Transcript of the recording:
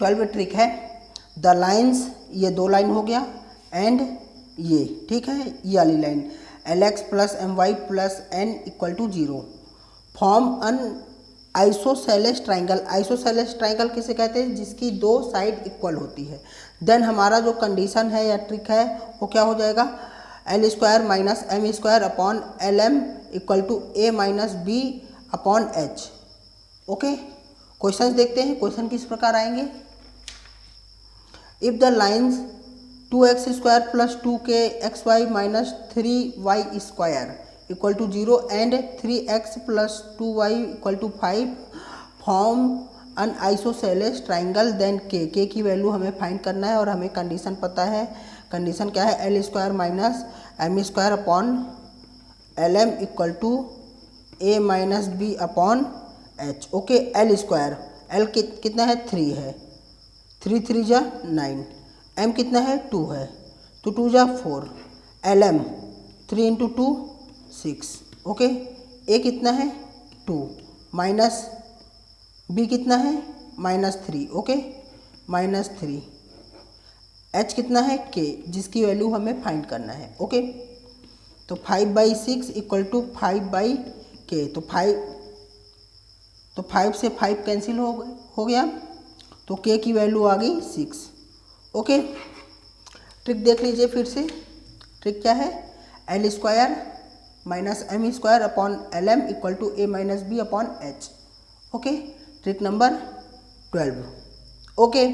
12 trick है, the lines, ये 2 line हो गया, एंड ये, ठीक है, ये वाली line LX plus MY plus N equal to 0 form an isosceles triangle. Isosceles triangle किसे कहते हैं? जिसकी 2 साइड इक्वल होती है। देन हमारा जो कंडीशन है या ट्रिक है वो क्या हो जाएगा? L² minus M² upon LM equal to A minus B upon H। Okay, question देखते हैं। क्वेश्चन किस प्रकार आएंगे? If the lines 2x² plus 2kxy minus 3y² equal to 0 and 3x plus 2y equal to 5 form an isosceles triangle, then K की value हमें find करना है और हमें कंडीशन पता है। कंडीशन क्या है? L² minus M² upon LM equal to A minus B upon H। Okay, L², L कितना है? 3 है, 3 3 जा 9, M कितना है? 2 है, तो 2 जा 4, LM 3 इंटू 2 6। ओके, A कितना है? 2 माइनस B कितना है? -3। ओके, -3, H कितना है? K, जिसकी वैल्यू हमें फाइंड करना है। ओके, तो 5/6 इक्वल टू 5/K, तो 5 से 5 कैंसिल हो गया, तो K की वैल्यू आ गई 6। ओके, ट्रिक देख लीजिए फिर से। ट्रिक क्या है? L² minus M² upon LM equal to A minus B upon H। Okay, trick number 12। Okay.